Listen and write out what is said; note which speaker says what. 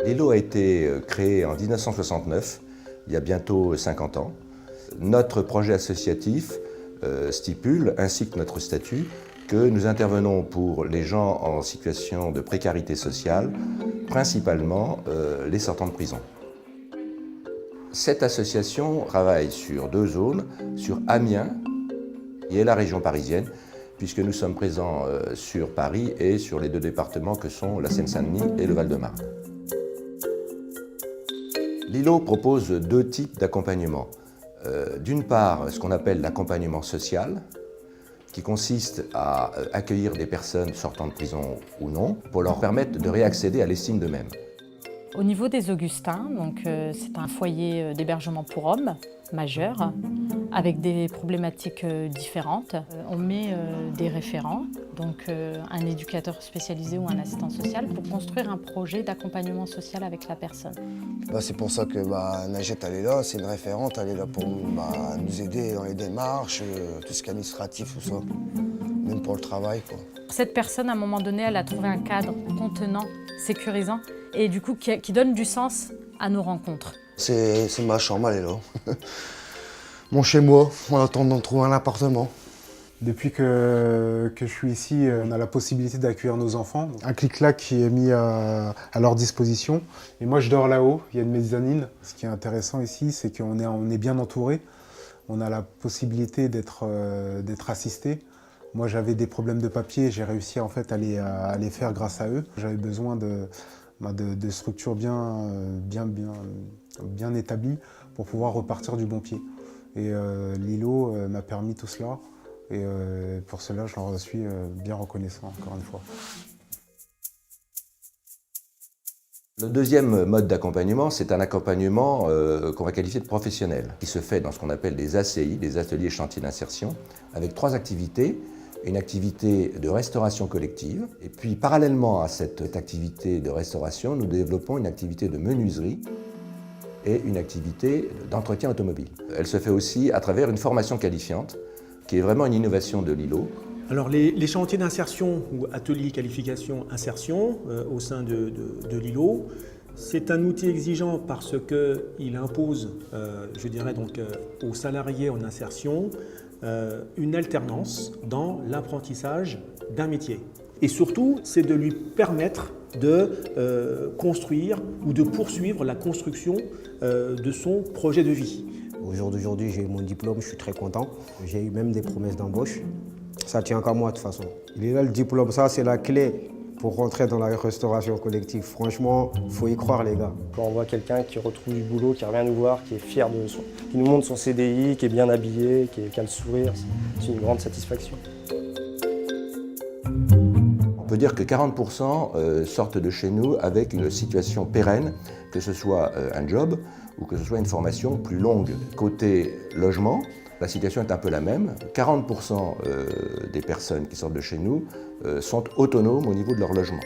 Speaker 1: L'îlot a été créé en 1969, il y a bientôt 50 ans. Notre projet associatif stipule, ainsi que notre statut, que nous intervenons pour les gens en situation de précarité sociale, principalement les sortants de prison. Cette association travaille sur deux zones, sur Amiens et la région parisienne, puisque nous sommes présents sur Paris et sur les deux départements que sont la Seine-Saint-Denis et le Val-de-Marne. L'îlot propose deux types d'accompagnement. D'une part, ce qu'on appelle l'accompagnement social, qui consiste à accueillir des personnes sortant de prison ou non, pour leur permettre de réaccéder à l'estime d'eux-mêmes.
Speaker 2: Au niveau des Augustins, c'est un foyer d'hébergement pour hommes majeurs, avec des problématiques différentes. On met des référents, donc un éducateur spécialisé ou un assistant social, pour construire un projet d'accompagnement social avec la personne.
Speaker 3: C'est pour ça que Najette, elle est là, c'est une référente, elle est là pour nous aider dans les démarches, tout ce qui est administratif, tout ça, même pour le travail, quoi.
Speaker 2: Cette personne, à un moment donné, elle a trouvé un cadre contenant, sécurisant, et du coup qui donne du sens à nos rencontres.
Speaker 3: C'est ma chambre, elle est là. Mon chez-moi, en attendant de trouver un appartement.
Speaker 4: Depuis que je suis ici, on a la possibilité d'accueillir nos enfants. Un clic-clac qui est mis à leur disposition. Et moi, je dors là-haut, il y a une mezzanine. Ce qui est intéressant ici, c'est qu'on est bien entouré. On a la possibilité d'être assisté. Moi, j'avais des problèmes de papier, j'ai réussi en fait à les faire grâce à eux. J'avais besoin de structures bien établies pour pouvoir repartir du bon pied. Et l'îlot m'a permis tout cela. Et pour cela, je leur suis bien reconnaissant, encore une fois.
Speaker 1: Le deuxième mode d'accompagnement, c'est un accompagnement qu'on va qualifier de professionnel, qui se fait dans ce qu'on appelle des ACI, des ateliers chantiers d'insertion, avec trois activités. Une activité de restauration collective, et puis parallèlement à cette activité de restauration, nous développons une activité de menuiserie et une activité d'entretien automobile. Elle se fait aussi à travers une formation qualifiante, qui est vraiment une innovation de l'îlot.
Speaker 5: Alors les chantiers d'insertion ou ateliers qualification insertion au sein de l'îlot, c'est un outil exigeant parce qu'il impose, aux salariés en insertion, une alternance dans l'apprentissage d'un métier. Et surtout, c'est de lui permettre de construire ou de poursuivre la construction de son projet de vie.
Speaker 6: Au jour d'aujourd'hui, j'ai eu mon diplôme, je suis très content. J'ai eu même des promesses d'embauche. Ça tient qu'à moi de toute façon. Il est là le diplôme, ça c'est la clé pour rentrer dans la restauration collective. Franchement, il faut y croire les gars.
Speaker 7: Quand on voit quelqu'un qui retrouve du boulot, qui revient nous voir, qui est fier qui nous montre son CDI, qui est bien habillé, qui a le sourire, c'est une grande satisfaction.
Speaker 1: On peut dire que 40% sortent de chez nous avec une situation pérenne, que ce soit un job ou que ce soit une formation plus longue. Côté logement, la situation est un peu la même. 40% des personnes qui sortent de chez nous sont autonomes au niveau de leur logement.